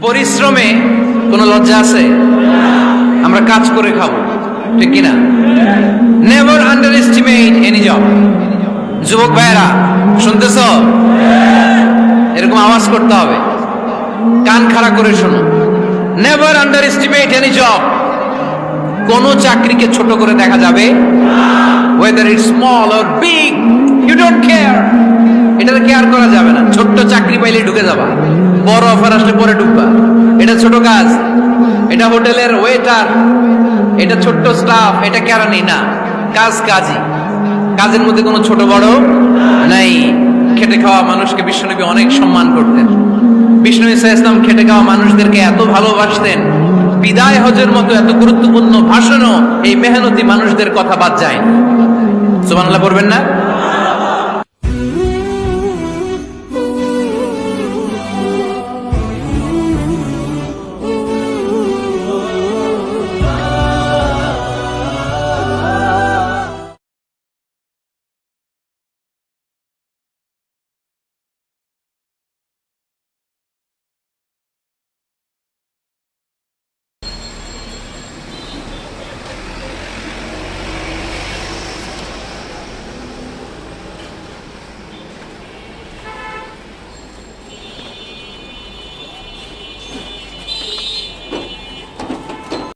পরিশ্রমে কোনো লজ্জা আছে? আমরা কাজ করে খাবো, ঠিক কিনা? Never under estimate any job. যুবক ভাইয়েরা শুনতেছ? এরকম আওয়াজ করতে হবে, কান খাড়া করে শোনো। Never under estimate any job. কোন চাকরিকে ছোট করে দেখা যাবে, whether it's small or big, you don't care. এটাতে কেয়ার করা যাবে না। ছোট্ট চাকরি পাইলে ঢুকে যাবা, বড় অফার আসলে পরে ঢুকবা। এটা ছোট কাজ, এটা হোটেলের ওয়েটার, এটা ছোট্ট স্টাফ, এটা কেরানি না। কাজ কাজই, কাজের মধ্যে কোনো ছোট বড় নাই। খেটে খাওয়া মানুষকে বিশ্বনবী অনেক সম্মান করতেন। বিষ্ণু ইসলাম খেটে খাওয়া মানুষদেরকে এত ভালোবাসতেন, বিদায় হজের মতো এত গুরুত্বপূর্ণ ভাষণও এই মেহনতি মানুষদের কথা বাদ যায় না। সুবহানাল্লাহ পড়বেন না?